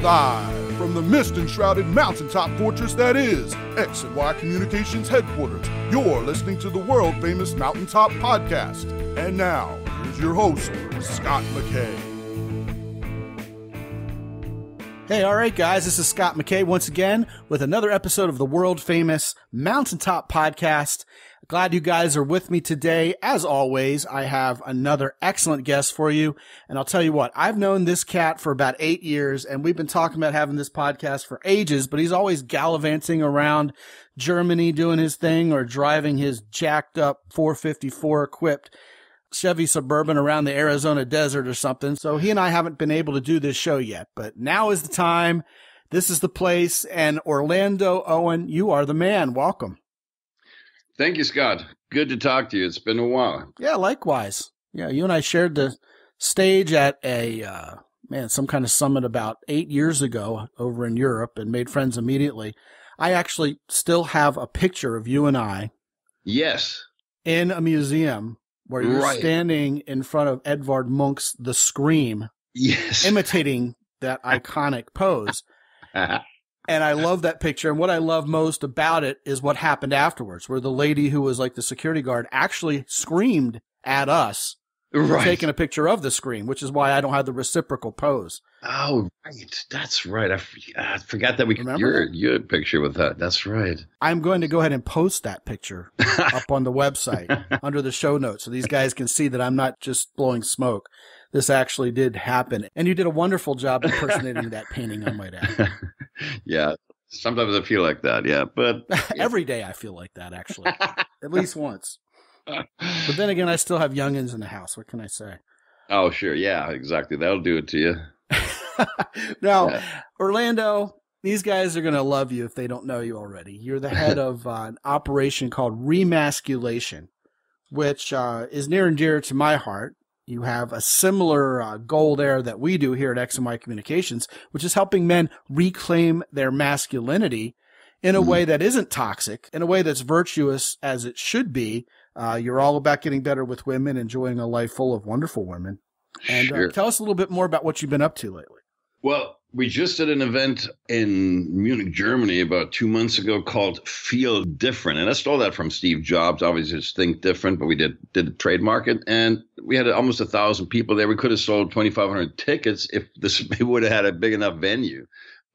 Live from the mist-enshrouded mountaintop fortress that is X and Y Communications headquarters, you're listening to the world-famous Mountaintop Podcast. And now, here's your host, Scot McKay. Hey, all right, guys, this is Scot McKay once again with another episode of the world-famous Mountaintop Podcast. Glad you guys are with me today. As always, I have another excellent guest for you. And I'll tell you what, I've known this cat for about 8 years, and we've been talking about having this podcast for ages, but he's always gallivanting around Germany doing his thing or driving his jacked up 454 equipped Chevy Suburban around the Arizona desert or something. So he and I haven't been able to do this show yet, but now is the time. This is the place. And Orlando Owen, you are the man. Welcome. Thank you, Scott. Good to talk to you. It's been a while. Yeah, likewise. Yeah, you and I shared the stage at some kind of summit about 8 years ago over in Europe and made friends immediately. I actually still have a picture of you and I. Yes. In a museum where you're standing in front of Edvard Munch's The Scream. Yes. Imitating that iconic pose. And I love that picture. And what I love most about it is what happened afterwards, where the lady who was like the security guard actually screamed at us, taking a picture of the scream, which is why I don't have the reciprocal pose. Oh, right. That's right. I forgot that you had a picture with that. That's right. I'm going to go ahead and post that picture up on the website under the show notes so these guys can see that I'm not just blowing smoke. This actually did happen. And you did a wonderful job impersonating that painting, I might add. Yeah. Sometimes I feel like that. Yeah. But every day I feel like that, actually. At least once. But then again, I still have youngins in the house. What can I say? Oh, sure. Yeah, exactly. That'll do it to you. Now, Orlando, these guys are going to love you if they don't know you already. You're the head of an operation called ReMasculation, which is near and dear to my heart. You have a similar goal there that we do here at X and Y Communications, which is helping men reclaim their masculinity in a way that isn't toxic, in a way that's virtuous as it should be. You're all about getting better with women, enjoying a life full of wonderful women. And tell us a little bit more about what you've been up to lately. Well, we just did an event in Munich, Germany about 2 months ago called Feel Different. And I stole that from Steve Jobs, obviously it's Think Different, but we did a trademark it. And we had almost 1,000 people there. We could have sold 2,500 tickets if we would have had a big enough venue.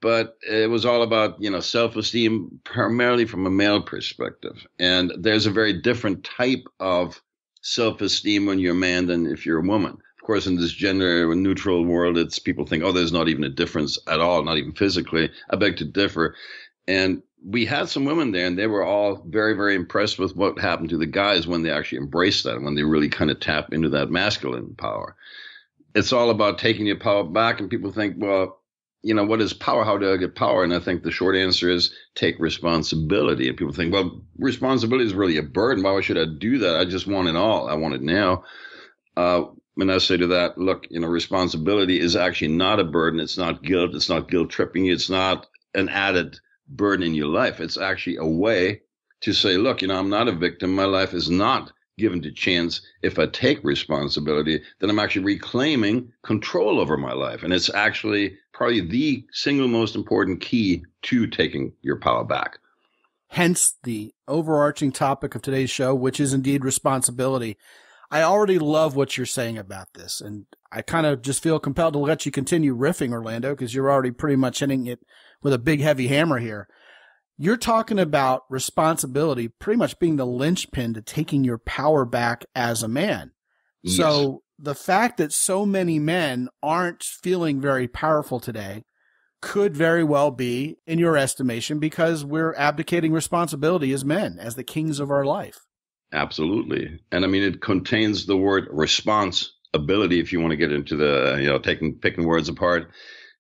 But it was all about, self-esteem, primarily from a male perspective. And there's a very different type of self-esteem when you're a man than if you're a woman. Of course, in this gender-neutral world, it's people think, oh, there's not even a difference at all, not even physically. I beg to differ. And we had some women there, and they were all very, very impressed with what happened to the guys when they actually embraced that, when they really kind of tap into that masculine power. It's all about taking your power back, and people think, well, what is power? How do I get power? And I think the short answer is take responsibility. And people think, well, responsibility is really a burden. Why should I do that? I just want it all. I want it now. And I say to that, look, responsibility is actually not a burden. It's not guilt. It's not guilt tripping you. It's not an added burden in your life. It's actually a way to say, look, I'm not a victim. My life is not given to chance. If I take responsibility, then I'm actually reclaiming control over my life. And it's actually probably the single most important key to taking your power back. Hence the overarching topic of today's show, which is indeed responsibility. I already love what you're saying about this, and I kind of just feel compelled to let you continue riffing, Orlando, because you're already pretty much hitting it with a big, heavy hammer here. You're talking about responsibility pretty much being the linchpin to taking your power back as a man. Yes. So the fact that so many men aren't feeling very powerful today could very well be, in your estimation, because we're abdicating responsibility as men, as the kings of our life. Absolutely. And I mean, it contains the word responsibility, if you want to get into the, picking words apart.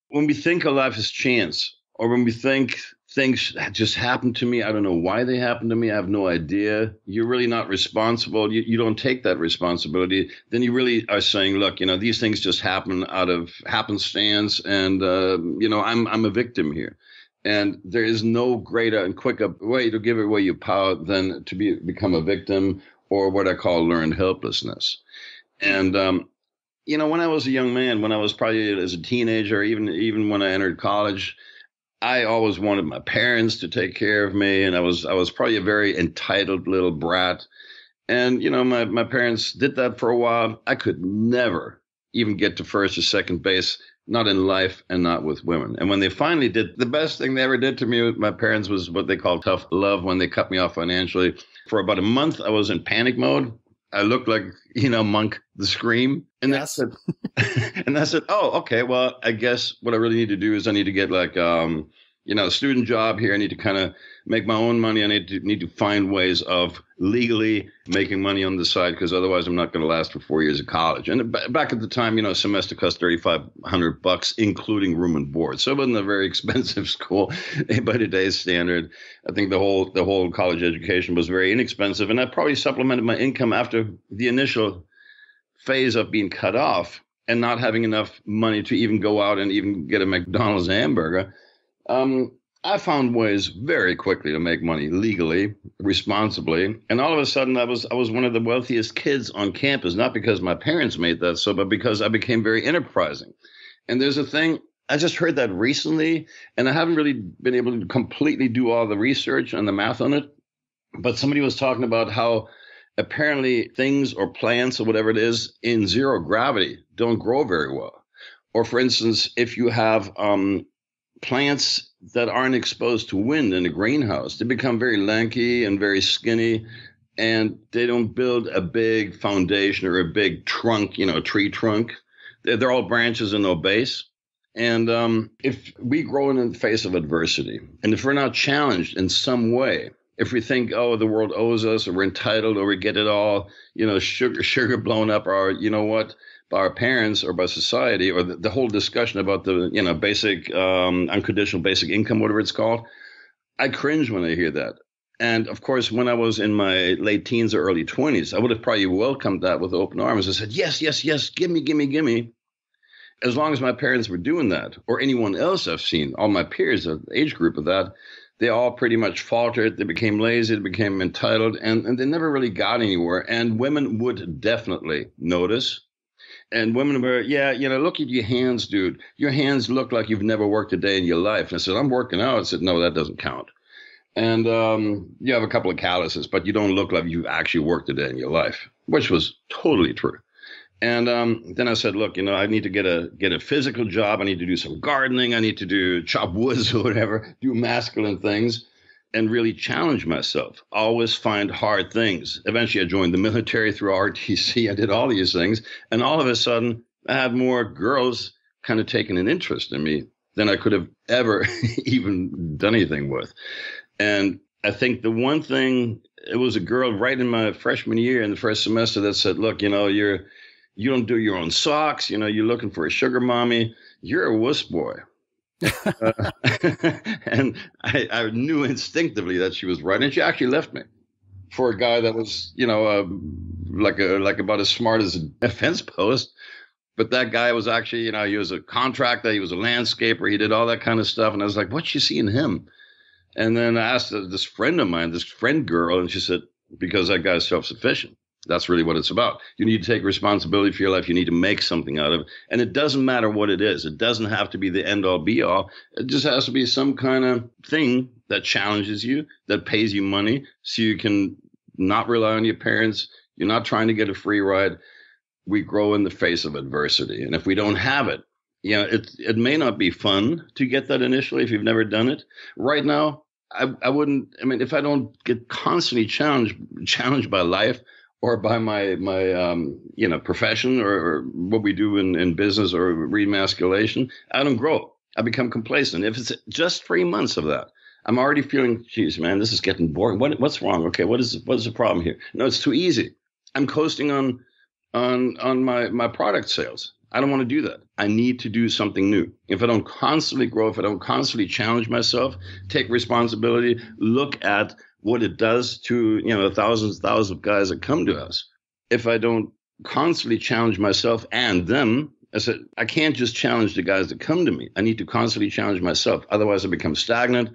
When we think of life as chance, or when we think things just happen to me, I don't know why they happen to me, I have no idea. You're really not responsible. You don't take that responsibility. Then you really are saying, look, these things just happen out of happenstance. And, I'm a victim here. And there is no greater and quicker way to give away your power than to become a victim, or what I call learned helplessness. And When I was a young man, when I was probably as a teenager, even when I entered college, I always wanted my parents to take care of me, and I was probably a very entitled little brat. And my parents did that for a while. I could never even get to first or second base, not in life and not with women. And when they finally did, the best thing they ever did to me with my parents was what they call tough love. When they cut me off financially for about a month, I was in panic mode. I looked like, Monk the Scream. And Yes. and I said, oh, okay, well, I guess what I really need to do is I need to get like, a student job here. I need to kind of make my own money. I need to find ways of legally making money on the side, because otherwise I'm not going to last for 4 years of college. And back at the time, a semester cost $3,500, including room and board. So it wasn't a very expensive school by today's standard. I think the whole college education was very inexpensive. And I probably supplemented my income after the initial phase of being cut off and not having enough money to even go out and even get a McDonald's hamburger. I found ways very quickly to make money legally, responsibly. And all of a sudden I was one of the wealthiest kids on campus, not because my parents made that so, but because I became very enterprising. And there's a thing, I just heard that recently, and I haven't really been able to completely do all the research and the math on it. But somebody was talking about how apparently things or plants or whatever it is in zero gravity don't grow very well. Or for instance, if you have plants that aren't exposed to wind in a greenhouse, they become very lanky and very skinny, and they don't build a big foundation or a big trunk, tree trunk. They're all branches and no base. And if we grow in the face of adversity, and if we're not challenged in some way, if we think, oh, the world owes us, or we're entitled, or we get it all, sugar blown up, or by our parents or by society, or the whole discussion about the, basic, unconditional basic income, whatever it's called. I cringe when I hear that. And of course, when I was in my late teens or early 20s, I would have probably welcomed that with open arms. I said, yes, yes, yes, give me. As long as my parents were doing that, or anyone else I've seen, all my peers, the age group of that, they all pretty much faltered. They became lazy, they became entitled, and they never really got anywhere. And women would definitely notice. And women were, look at your hands, dude. Your hands look like you've never worked a day in your life. And I said, I'm working out. I said, no, that doesn't count. And you have a couple of calluses, but you don't look like you've actually worked a day in your life, which was totally true. And then I said, look, I need to get a physical job. I need to do some gardening. I need to do chop woods or whatever, do masculine things, and really challenge myself. Always find hard things. Eventually, I joined the military through RTC. I did all these things. And all of a sudden, I had more girls kind of taking an interest in me than I could have ever even done anything with. And I think the one thing, it was a girl right in my freshman year in the first semester that said, look, you don't do your own socks. You're looking for a sugar mommy. You're a wuss boy. And I knew instinctively that she was right, and she actually left me for a guy that was, like about as smart as a fence post. But that guy was actually, he was a contractor, he was a landscaper, he did all that kind of stuff, and I was like, "What's you see in him?" And then I asked this friend of mine, this friend girl, and she said, "Because that guy's self-sufficient. That's really what it's about. You need to take responsibility for your life. You need to make something out of it. And it doesn't matter what it is. It doesn't have to be the end all be all. It just has to be some kind of thing that challenges you, that pays you money, so you can not rely on your parents. You're not trying to get a free ride. We grow in the face of adversity. And if we don't have it, it may not be fun to get that initially if you've never done it. Right now, I wouldn't, if I don't get constantly challenged by life, or by my profession, or what we do in business, or ReMasculation, I don't grow. I become complacent. If it's just 3 months of that, I'm already feeling, geez, man, this is getting boring. What's wrong? Okay, what is the problem here? No, it's too easy. I'm coasting on my product sales. I don't want to do that. I need to do something new. If I don't constantly grow, if I don't constantly challenge myself, take responsibility, look at what it does to, thousands of guys that come to us. If I don't constantly challenge myself and them, I said, I can't just challenge the guys that come to me. I need to constantly challenge myself. Otherwise I become stagnant.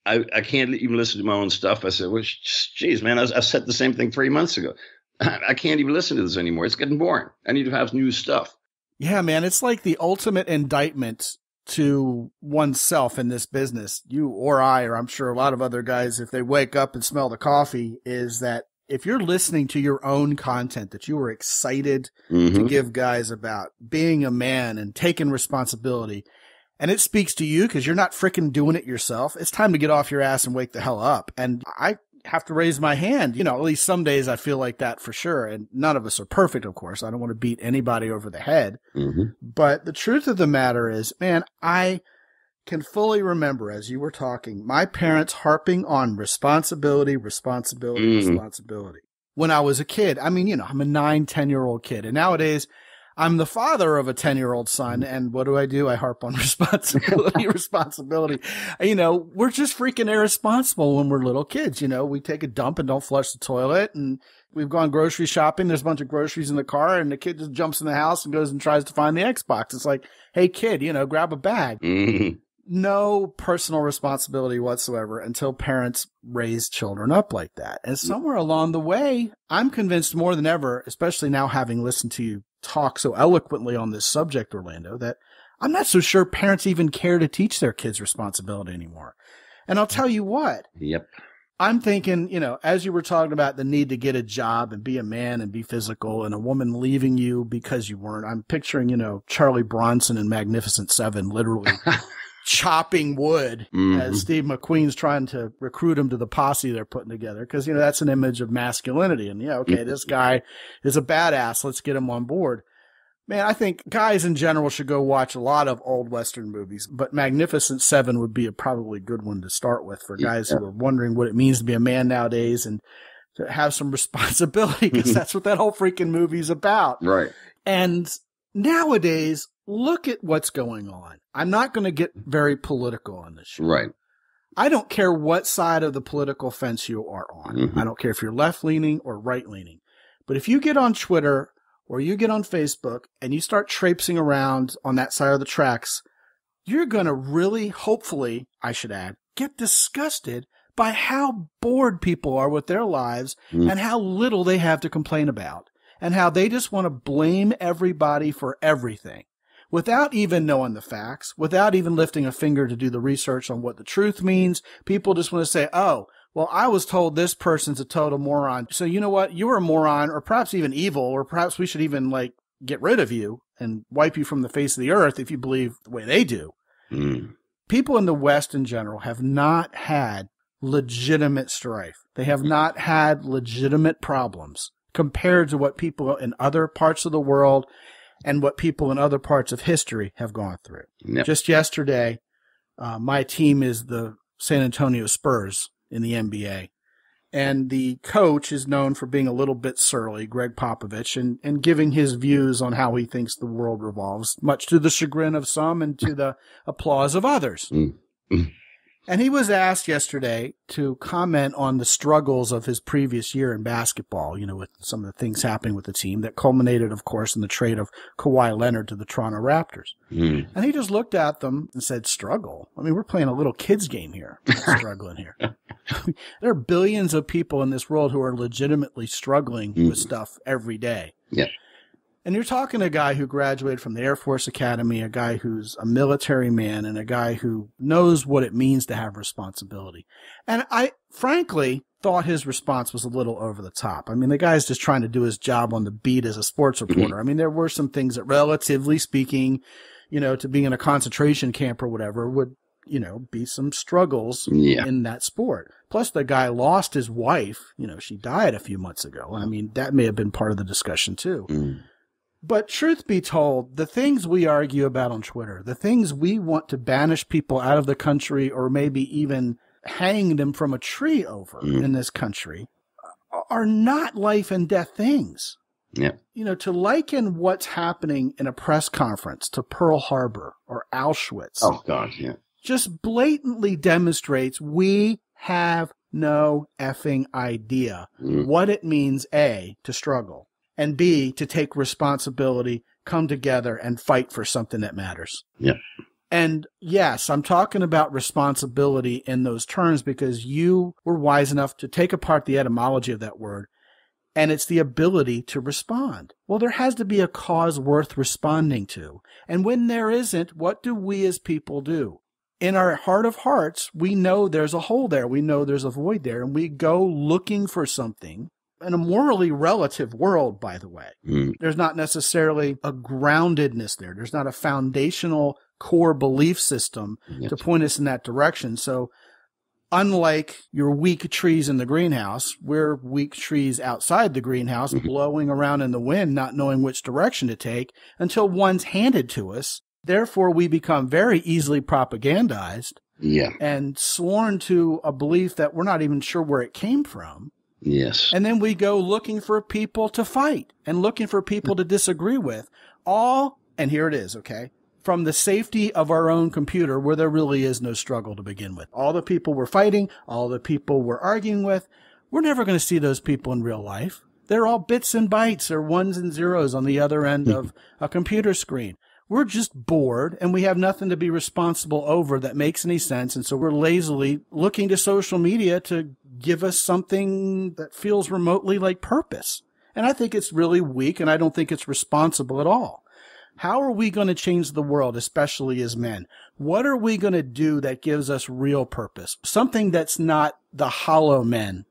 I can't even listen to my own stuff. I said, well, geez, man, I said the same thing 3 months ago. I can't even listen to this anymore. It's getting boring. I need to have new stuff. Yeah, man, it's like the ultimate indictment to oneself in this business. You or I, or I'm sure a lot of other guys, if they wake up and smell the coffee, is that if you're listening to your own content that you were excited to give guys about being a man and taking responsibility, and it speaks to you because you're not freaking doing it yourself, it's time to get off your ass and wake the hell up. And I have to raise my hand. You know, at least some days I feel like that for sure. And none of us are perfect, of course. I don't want to beat anybody over the head. But the truth of the matter is, man, I can fully remember, as you were talking, my parents harping on responsibility. When I was a kid, I mean, you know, I'm a 9, 10-year-old kid. And nowadays, I'm the father of a 10-year-old son. And what do? I harp on responsibility. You know, we're just freaking irresponsible when we're little kids. You know, we take a dump and don't flush the toilet. And we've gone grocery shopping. There's a bunch of groceries in the car. And the kid just jumps in the house and goes and tries to find the Xbox. It's like, hey, kid, you know, grab a bag. No personal responsibility whatsoever until parents raise children up like that. And somewhere along the way, I'm convinced more than ever, especially now having listened to you talk so eloquently on this subject, Orlando, that I'm not so sure parents even care to teach their kids responsibility anymore. And I'll tell you what. I'm thinking, you know, as you were talking about the need to get a job and be a man and be physical and a woman leaving you because you weren't, I'm picturing, you know, Charlie Bronson in Magnificent Seven, literally chopping wood as Steve McQueen's trying to recruit him to the posse they're putting together. Cause, you know, that's an image of masculinity. And yeah, okay, this guy is a badass. Let's get him on board. Man, I think guys in general should go watch a lot of old Western movies, but Magnificent Seven would be a probably good one to start with for guys who are wondering what it means to be a man nowadays and to have some responsibility, because that's what that whole freaking movie's about. Right. And nowadays, look at what's going on. I'm not going to get very political on this show. Right. I don't care what side of the political fence you are on. I don't care if you're left-leaning or right-leaning. But if you get on Twitter or you get on Facebook and you start traipsing around on that side of the tracks, you're going to really, hopefully, I should add, get disgusted by how bored people are with their lives and how little they have to complain about and how they just want to blame everybody for everything without even knowing the facts, without even lifting a finger to do the research on what the truth means. People just want to say, oh, well, I was told this person's a total moron. So you know what? You're a moron, or perhaps even evil, or perhaps we should even like get rid of you and wipe you from the face of the earth if you believe the way they do. People in the West in general have not had legitimate strife. They have not had legitimate problems compared to what people in other parts of the world and what people in other parts of history have gone through. Just yesterday, my team is the San Antonio Spurs in the NBA. And the coach is known for being a little bit surly, Greg Popovich, and giving his views on how he thinks the world revolves, much to the chagrin of some and to the applause of others. And he was asked yesterday to comment on the struggles of his previous year in basketball, you know, with some of the things happening with the team that culminated, of course, in the trade of Kawhi Leonard to the Toronto Raptors. And he just looked at them and said, struggle? I mean, we're playing a little kid's game here. We're struggling here. There are billions of people in this world who are legitimately struggling with stuff every day. And you're talking to a guy who graduated from the Air Force Academy, a guy who's a military man, and a guy who knows what it means to have responsibility. And I, frankly, thought his response was a little over the top. I mean, the guy's just trying to do his job on the beat as a sports reporter. I mean, there were some things that, relatively speaking, you know, to being in a concentration camp or whatever would, you know, be some struggles in that sport. Plus, the guy lost his wife. You know, she died a few months ago. I mean, that may have been part of the discussion, too. But truth be told, the things we argue about on Twitter, the things we want to banish people out of the country or maybe even hang them from a tree over in this country are not life and death things. You know, to liken what's happening in a press conference to Pearl Harbor or Auschwitz. Just blatantly demonstrates we have no effing idea what it means, A, to struggle, and B, to take responsibility, come together, and fight for something that matters. And yes, I'm talking about responsibility in those terms because you were wise enough to take apart the etymology of that word and it's the ability to respond. Well, there has to be a cause worth responding to. And when there isn't, what do we as people do? In our heart of hearts, we know there's a hole there. We know there's a void there, and we go looking for something. In a morally relative world, by the way, there's not necessarily a groundedness there. There's not a foundational core belief system to point us in that direction. So unlike your weak trees in the greenhouse, we're weak trees outside the greenhouse, blowing around in the wind, not knowing which direction to take until one's handed to us. Therefore, we become very easily propagandized and sworn to a belief that we're not even sure where it came from. Yes. And then we go looking for people to fight and looking for people to disagree with. All, and here it is, okay, from the safety of our own computer where there really is no struggle to begin with. All the people we're fighting, all the people we're arguing with, we're never going to see those people in real life. They're all bits and bytes or ones and zeros on the other end of a computer screen. We're just bored and we have nothing to be responsible over that makes any sense. And so we're lazily looking to social media to give us something that feels remotely like purpose. And I think it's really weak and I don't think it's responsible at all. How are we going to change the world, especially as men? What are we going to do that gives us real purpose? Something that's not the hollow men,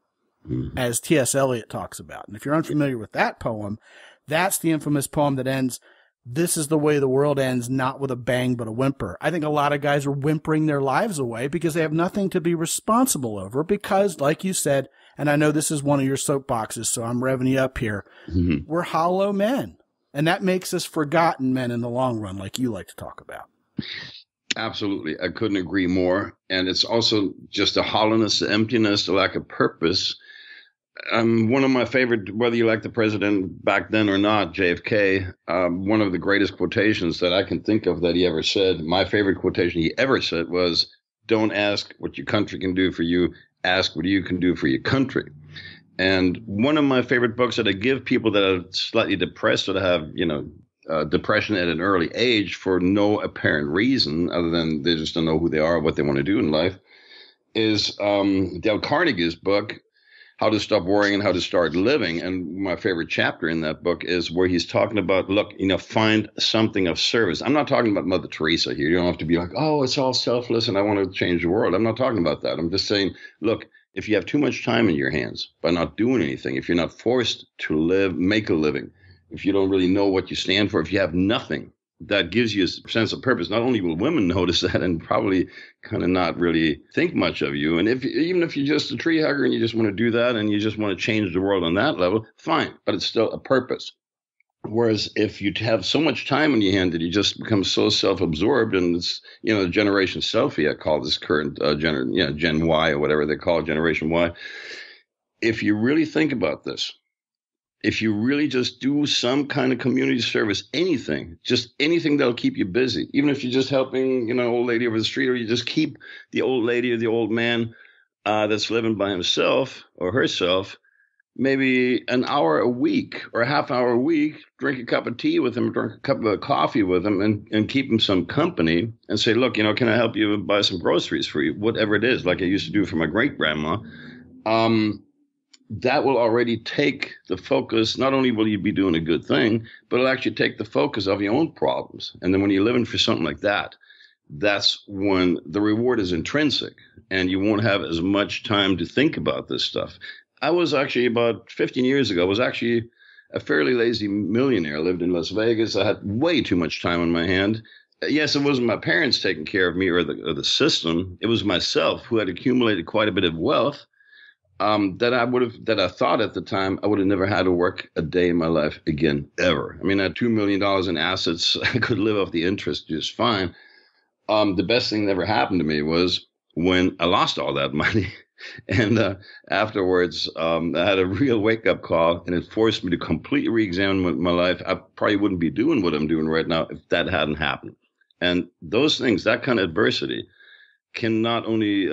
as T.S. Eliot talks about. And if you're unfamiliar with that poem, that's the infamous poem that ends, "This is the way the world ends, not with a bang, but a whimper." I think a lot of guys are whimpering their lives away because they have nothing to be responsible over because, like you said, and I know this is one of your soapboxes, so I'm revving you up here, we're hollow men. And that makes us forgotten men in the long run, like you like to talk about. Absolutely. I couldn't agree more. And it's also just the hollowness, the emptiness, the lack of purpose. One of my favorite, whether you like the president back then or not, JFK, one of the greatest quotations that I can think of that he ever said, my favorite quotation he ever said was, "Don't ask what your country can do for you, ask what you can do for your country." And one of my favorite books that I give people that are slightly depressed or that have, depression at an early age for no apparent reason other than they just don't know who they are, what they want to do in life, is Dale Carnegie's book, How to Stop Worrying and How to Start Living. And my favorite chapter in that book is where he's talking about, look, find something of service. I'm not talking about Mother Teresa here. You don't have to be like, oh, it's all selfless and I want to change the world. I'm not talking about that. I'm just saying, look, if you have too much time in your hands by not doing anything, if you're not forced to make a living, if you don't really know what you stand for, if you have nothing that gives you a sense of purpose, not only will women notice that and probably kind of not really think much of you. And even if you're just a tree hugger and you just want to do that and you just want to change the world on that level, fine, but it's still a purpose. Whereas if you have so much time in your hand that you just become so self-absorbed, and it's, the generation selfie, I call this current Gen Y or whatever they call it, Generation Y. If you really think about this, if you really just do some kind of community service, anything that'll keep you busy, even if you're just helping, an old lady over the street, or you just keep the old lady or the old man that's living by himself or herself, maybe an hour a week or a half hour a week, drink a cup of tea with him, drink a cup of coffee with him and keep him some company and say, look, can I help you buy some groceries for you? Whatever it is, like I used to do for my great grandma. That will already take the focus. Not only will you be doing a good thing, but it'll actually take the focus of your own problems. And then when you're living for something like that, that's when the reward is intrinsic and you won't have as much time to think about this stuff. I was actually about 15 years ago, I was actually a fairly lazy millionaire. I lived in Las Vegas. I had way too much time on my hand. Yes, it wasn't my parents taking care of me or the system. It was myself who had accumulated quite a bit of wealth that I thought at the time I would have never had to work a day in my life again, ever. I mean, I had $2 million in assets. I could live off the interest just fine. The best thing that ever happened to me was when I lost all that money. And afterwards, I had a real wake-up call, and it forced me to completely re-examine my life. I probably wouldn't be doing what I'm doing right now if that hadn't happened. And those things, that kind of adversity, can not only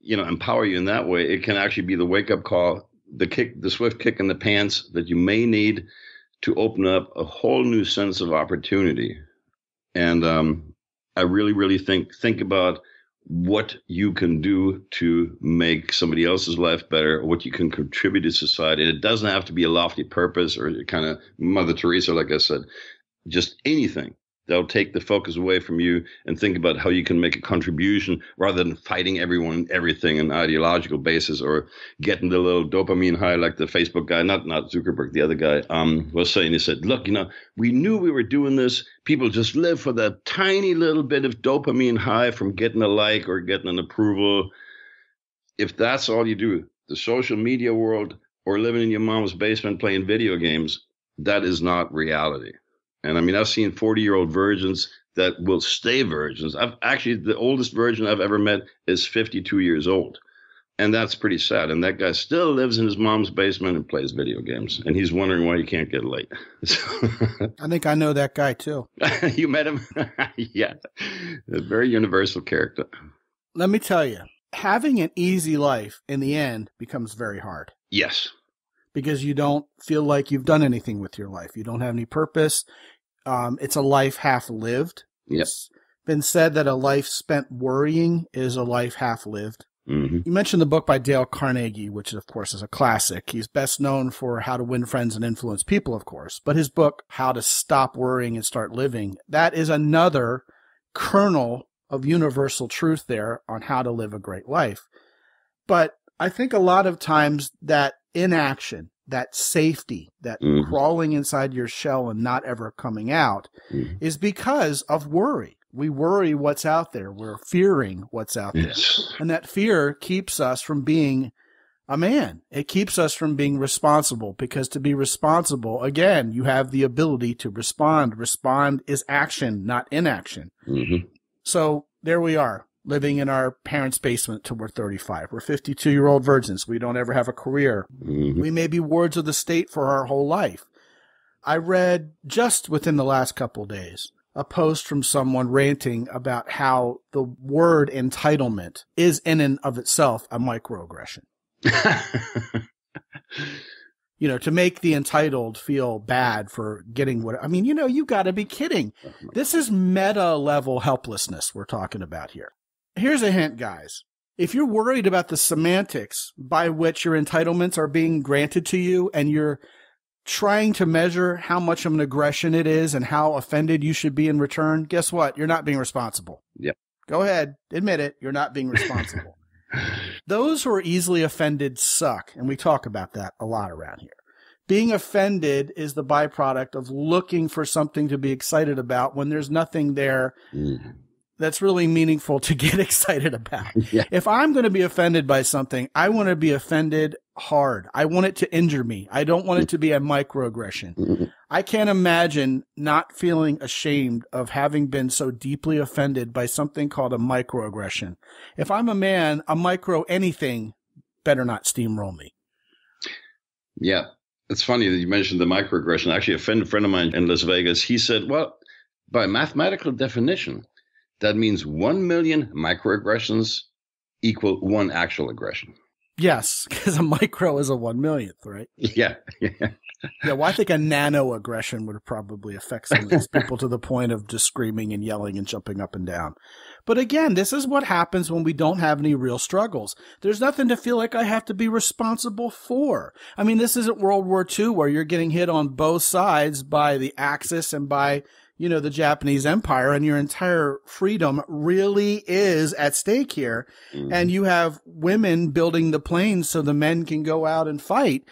empower you in that way, it can actually be the wake-up call, the swift kick in the pants that you may need to open up a whole new sense of opportunity. And I really, really think about what you can do to make somebody else's life better, or what you can contribute to society. And it doesn't have to be a lofty purpose or kind of Mother Teresa, like I said, just anything that'll take the focus away from you and think about how you can make a contribution rather than fighting everyone and everything on an ideological basis or getting the little dopamine high like the Facebook guy, not Zuckerberg, the other guy, was saying. He said, look, we knew we were doing this. People just live for that tiny little bit of dopamine high from getting a like or getting an approval. If that's all you do, the social media world or living in your mom's basement playing video games, that is not reality. And I mean, I've seen 40-year-old virgins that will stay virgins. The oldest virgin I've ever met is 52 years old. And that's pretty sad. And that guy still lives in his mom's basement and plays video games. And he's wondering why he can't get laid. I think I know that guy too. You met him? Yeah. A very universal character. Let me tell you, having an easy life in the end becomes very hard. Yes. Because you don't feel like you've done anything with your life. You don't have any purpose. It's a life half lived. Yep. It's been said that a life spent worrying is a life half lived. Mm-hmm. You mentioned the book by Dale Carnegie, which of course is a classic. He's best known for How to Win Friends and Influence People, of course. But his book, How to Stop Worrying and Start Living, that is another kernel of universal truth there on how to live a great life. But I think a lot of times that inaction, that safety, that crawling inside your shell and not ever coming out is because of worry. We worry what's out there. We're fearing what's out there. And that fear keeps us from being a man. It keeps us from being responsible, because to be responsible, again, you have the ability to respond. Respond is action, not inaction. Mm-hmm. So there we are, living in our parents' basement till we're 35. We're 52-year-old virgins. We don't ever have a career. Mm-hmm. We may be wards of the state for our whole life. I read just within the last couple of days a post from someone ranting about how the word entitlement is in and of itself a microaggression. To make the entitled feel bad for getting what, I mean, you got to be kidding. This is meta level helplessness we're talking about here. Here's a hint, guys. If you're worried about the semantics by which your entitlements are being granted to you, and you're trying to measure how much of an aggression it is and how offended you should be in return, guess what? You're not being responsible. Yep. Go ahead. Admit it. You're not being responsible. Those who are easily offended suck, and we talk about that a lot around here. Being offended is the byproduct of looking for something to be excited about when there's nothing there that's really meaningful to get excited about. Yeah. If I'm going to be offended by something, I want to be offended hard. I want it to injure me. I don't want it to be a microaggression. I can't imagine not feeling ashamed of having been so deeply offended by something called a microaggression. If I'm a man, a micro anything better not steamroll me. Yeah. It's funny that you mentioned the microaggression. Actually, a friend of mine in Las Vegas, he said, well, by mathematical definition, that means 1 million microaggressions equal one actual aggression. Yes, because a micro is a 1/1,000,000th, right? Yeah. Yeah, well, I think a nano aggression would probably affect some of these people to the point of just screaming and yelling and jumping up and down. But again, this is what happens when we don't have any real struggles. There's nothing to feel like I have to be responsible for. I mean, this isn't World War II where you're getting hit on both sides by the Axis and by, the Japanese Empire, and your entire freedom really is at stake here. And you have women building the planes so the men can go out and fight.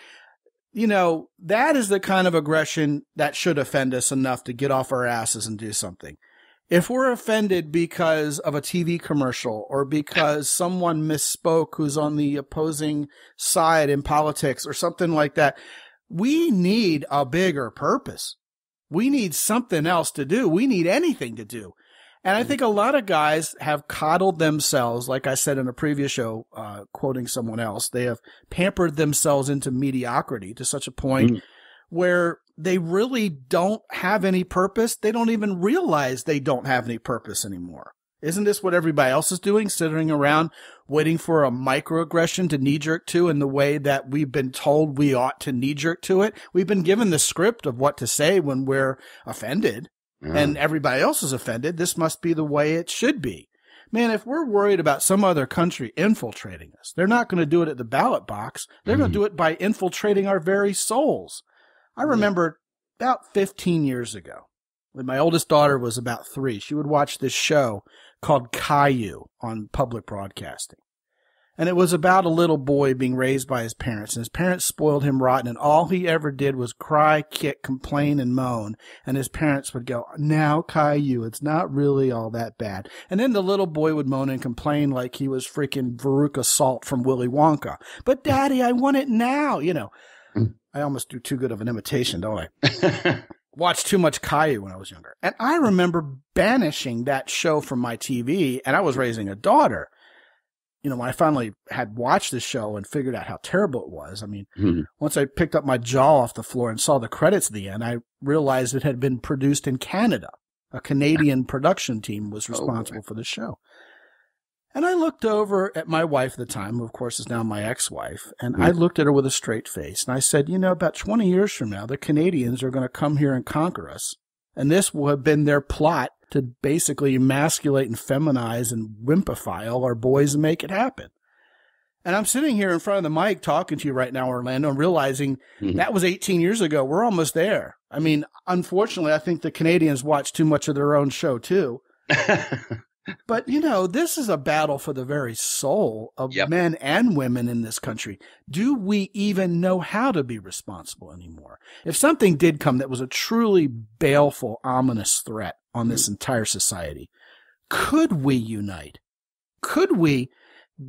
That is the kind of aggression that should offend us enough to get off our asses and do something. If we're offended because of a TV commercial or because someone misspoke who's on the opposing side in politics or something like that, we need a bigger purpose. We need something else to do. We need anything to do. And I think a lot of guys have coddled themselves, like I said in a previous show, quoting someone else. They have pampered themselves into mediocrity to such a point where they really don't have any purpose. They don't even realize they don't have any purpose anymore. Isn't this what everybody else is doing, sitting around waiting for a microaggression to knee-jerk to in the way that we've been told we ought to knee-jerk to it? We've been given the script of what to say when we're offended, and everybody else is offended. This must be the way it should be. man, if we're worried about some other country infiltrating us, they're not going to do it at the ballot box. They're going to do it by infiltrating our very souls. I remember about 15 years ago, when my oldest daughter was about 3, she would watch this show called Caillou on public broadcasting. And it was about a little boy being raised by his parents, and his parents spoiled him rotten, and all he ever did was cry, kick, complain, and moan. And his parents would go, now, Caillou, it's not really all that bad. And then the little boy would moan and complain like he was freaking Veruca Salt from Willy Wonka. But Daddy, I want it now. You know, I almost do too good of an imitation, don't I? Watched too much Caillou when I was younger. And I remember banishing that show from my TV, and I was raising a daughter. You know, when I finally had watched the show and figured out how terrible it was, I mean, once I picked up my jaw off the floor and saw the credits at the end, I realized it had been produced in Canada. A Canadian production team was responsible for the show. And I looked over at my wife at the time, who of course is now my ex-wife, and I looked at her with a straight face, and I said, you know, about 20 years from now, the Canadians are going to come here and conquer us. And this will have been their plot to basically emasculate and feminize and wimpify all our boys and make it happen. And I'm sitting here in front of the mic talking to you right now, Orlando, and realizing that was 18 years ago. We're almost there. I mean, unfortunately, I think the Canadians watch too much of their own show, too. But, you know, this is a battle for the very soul of men and women in this country. Do we even know how to be responsible anymore? If something did come that was a truly baleful, ominous threat on this entire society, could we unite? Could we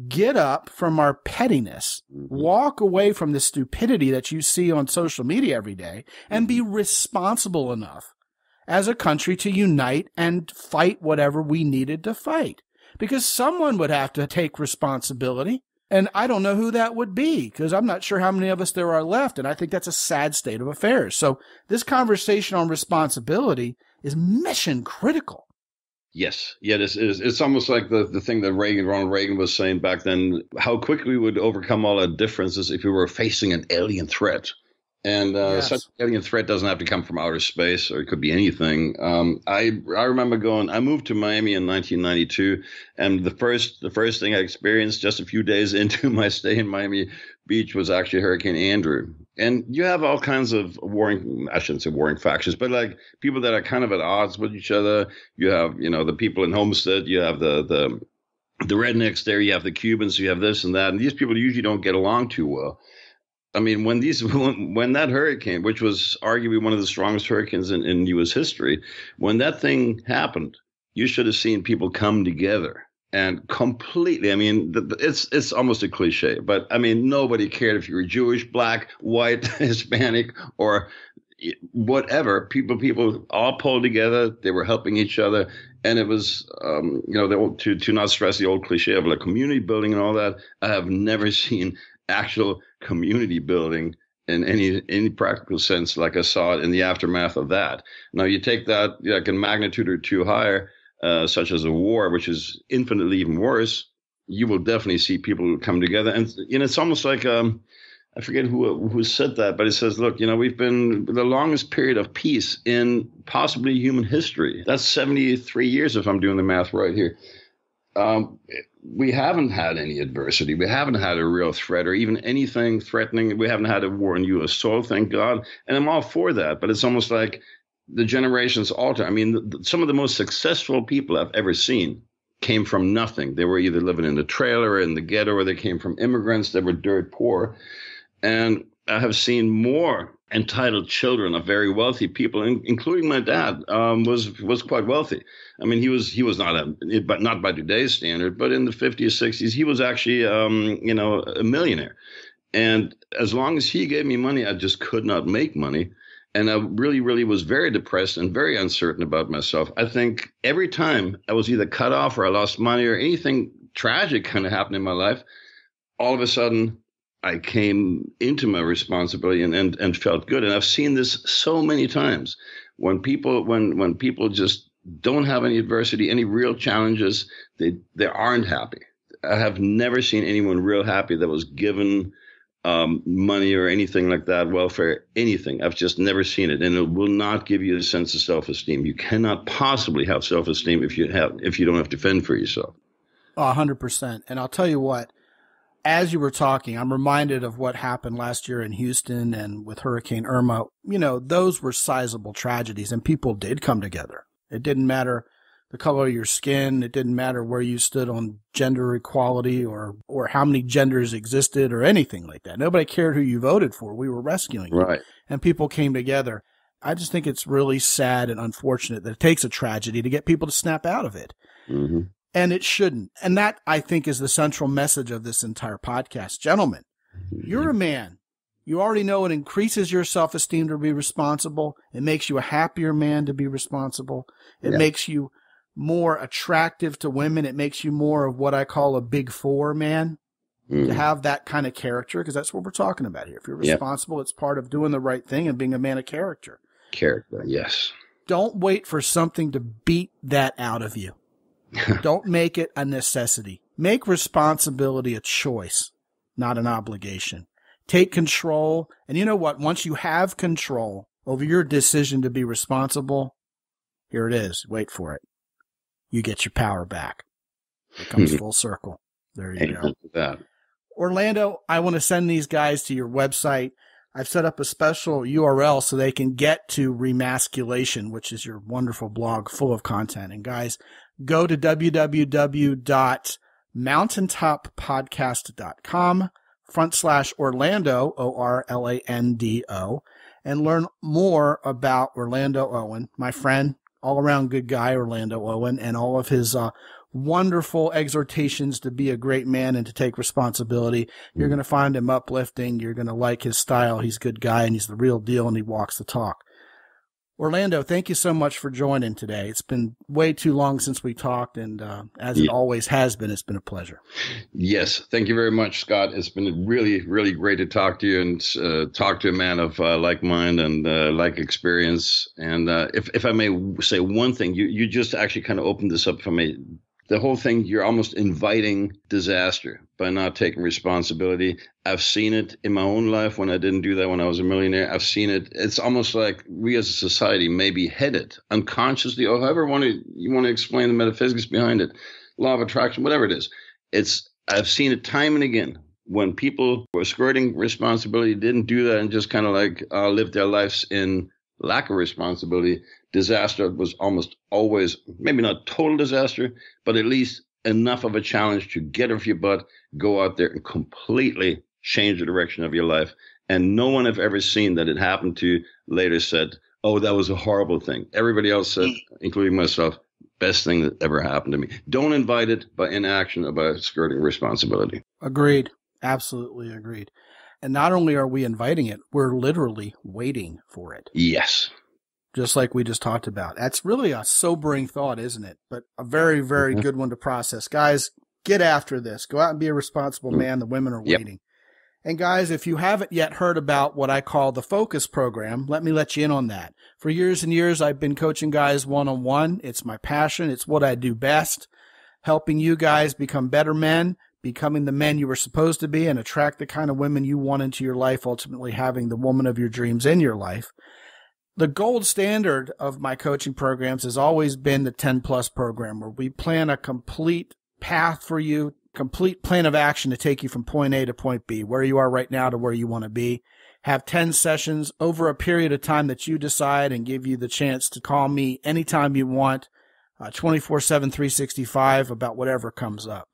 get up from our pettiness, walk away from the stupidity that you see on social media every day, and be responsible enough as a country to unite and fight whatever we needed to fight? Because someone would have to take responsibility. And I don't know who that would be, because I'm not sure how many of us there are left. And I think that's a sad state of affairs. So this conversation on responsibility is mission critical. Yes. Yeah, it's almost like the thing that Ronald Reagan was saying back then, how quickly we would overcome all our differences if we were facing an alien threat. And such an alien threat doesn't have to come from outer space, or it could be anything. I remember I moved to Miami in 1992, and the first thing I experienced just a few days into my stay in Miami Beach was actually Hurricane Andrew. And you have all kinds of I shouldn't say warring factions, but like people that are kind of at odds with each other. You have, you know, the people in Homestead, you have the rednecks there, you have the Cubans, you have this and that. And these people usually don't get along too well. I mean, when that hurricane, which was arguably one of the strongest hurricanes in U.S. history, when that thing happened, you should have seen people come together and completely. I mean, it's almost a cliche, but I mean, nobody cared if you were Jewish, black, white, Hispanic, or whatever. People all pulled together. They were helping each other. And it was, you know, to not stress the old cliche of like community building and all that. I have never seen actual community building in any practical sense like I saw it in the aftermath of that. Now you take that like a magnitude or two higher, such as a war, which is infinitely even worse, you will definitely see people come together. And you know, it's almost like I forget who said that, but it says, look, you know, we've been the longest period of peace in possibly human history. That's 73 years if I'm doing the math right here. We haven't had any adversity. We haven't had a real threat or even anything threatening. We haven't had a war on U.S. soil, thank God. And I'm all for that. But it's almost like the generations alter. I mean, some of the most successful people I've ever seen came from nothing. They were either living in the trailer or in the ghetto, or they came from immigrants that were dirt poor. And I have seen more entitled children of very wealthy people, including my dad, was quite wealthy. I mean, he was not by today's standard, but in the 50s, 60s, he was actually, you know, a millionaire. And as long as he gave me money, I just could not make money. And I really, really was very depressed and very uncertain about myself. I think every time I was either cut off or I lost money or anything tragic kind of happened in my life, all of a sudden I came into my responsibility and felt good. And I've seen this so many times when people just don't have any adversity, any real challenges, they aren't happy. I have never seen anyone real happy that was given money or anything like that, welfare, anything. I've just never seen it. And it will not give you a sense of self-esteem. You cannot possibly have self-esteem if you don't have to fend for yourself. 100%. And I'll tell you what, as you were talking, I'm reminded of what happened last year in Houston and with Hurricane Irma. You know, those were sizable tragedies, and people did come together. It didn't matter the color of your skin. It didn't matter where you stood on gender equality or how many genders existed or anything like that. Nobody cared who you voted for. We were rescuing you. Right. And people came together. I just think it's really sad and unfortunate that it takes a tragedy to get people to snap out of it. Mm-hmm. And it shouldn't. And that, I think, is the central message of this entire podcast. Gentlemen, you're a man. You already know it increases your self-esteem to be responsible. It makes you a happier man to be responsible. It makes you more attractive to women. It makes you more of what I call a big four man, to have that kind of character, because that's what we're talking about here. If you're responsible, it's part of doing the right thing and being a man of character. Character, yes. Don't wait for something to beat that out of you. Don't make it a necessity. Make responsibility a choice, not an obligation. Take control. And you know what? Once you have control over your decision to be responsible, here it is. Wait for it. You get your power back. It comes full circle. There you go. That. Orlando, I want to send these guys to your website. I've set up a special URL so they can get to ReMasculation, which is your wonderful blog full of content. And guys, go to www.mountaintoppodcast.com/Orlando, Orlando, and learn more about Orlando Owen, my friend, all around good guy, Orlando Owen, and all of his wonderful exhortations to be a great man and to take responsibility. You're going to find him uplifting. You're going to like his style. He's a good guy and he's the real deal and he walks the talk. Orlando, thank you so much for joining today. It's been way too long since we talked, and as it always has been, it's been a pleasure. Yes, thank you very much, Scott. It's been really, really great to talk to you and talk to a man of like mind and like experience. And if I may say one thing, you just actually kind of opened this up for me. The whole thing, you're almost inviting disaster by not taking responsibility. I've seen it in my own life when I didn't do that when I was a millionaire. I've seen it. It's almost like we as a society may be headed unconsciously, or however you want to explain the metaphysics behind it, law of attraction, whatever it is. I've seen it time and again when people were skirting responsibility, didn't do that, and just kind of like lived their lives in lack of responsibility. Disaster was almost always, maybe not total disaster, but at least enough of a challenge to get off your butt, go out there and completely change the direction of your life. And no one I've ever seen that it happened to later said, oh, that was a horrible thing. Everybody else said, including myself, best thing that ever happened to me. Don't invite it by inaction or by skirting responsibility. Agreed. Absolutely agreed. And not only are we inviting it, we're literally waiting for it. Yes. Just like we just talked about. That's really a sobering thought, isn't it? But a very, very good one to process. Guys, get after this. Go out and be a responsible man. The women are waiting. And guys, if you haven't yet heard about what I call the Focus program, let me let you in on that. For years and years, I've been coaching guys one-on-one. It's my passion. It's what I do best. Helping you guys become better men, becoming the men you were supposed to be, and attract the kind of women you want into your life, ultimately having the woman of your dreams in your life. The gold standard of my coaching programs has always been the 10-plus program, where we plan a complete path for you, complete plan of action to take you from point A to point B, where you are right now to where you want to be. Have 10 sessions over a period of time that you decide, and give you the chance to call me anytime you want, 24/7, 365, about whatever comes up.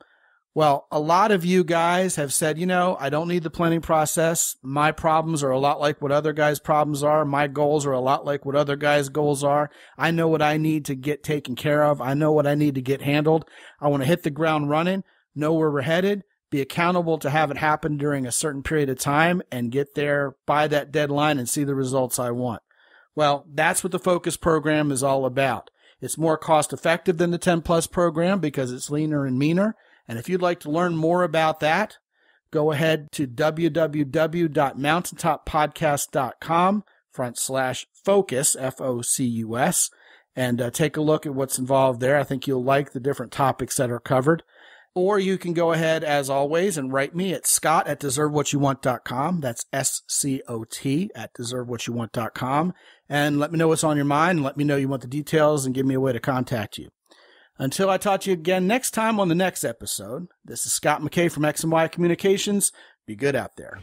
Well, a lot of you guys have said, I don't need the planning process. My problems are a lot like what other guys' problems are. My goals are a lot like what other guys' goals are. I know what I need to get taken care of. I know what I need to get handled. I want to hit the ground running, know where we're headed, be accountable to have it happen during a certain period of time, and get there by that deadline and see the results I want. Well, that's what the Focus program is all about. It's more cost effective than the 10-plus program because it's leaner and meaner. And if you'd like to learn more about that, go ahead to www.mountaintoppodcast.com/focus, FOCUS, and take a look at what's involved there. I think you'll like the different topics that are covered. Or you can go ahead, as always, and write me at scott@deservewhatyouwant.com. That's SCOT@deservewhatyouwant.com. And let me know what's on your mind, and let me know you want the details, and give me a way to contact you. Until I talk to you again next time on the next episode, this is Scot McKay from X&Y Communications. Be good out there.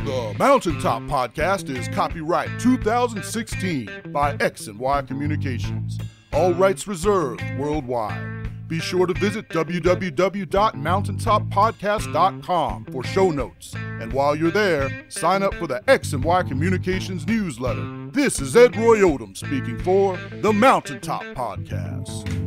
The Mountaintop Podcast is copyright 2016 by X&Y Communications. All rights reserved worldwide. Be sure to visit www.mountaintoppodcast.com for show notes. And while you're there, sign up for the X&Y Communications newsletter. This is Ed Roy Odom speaking for the Mountaintop Podcast.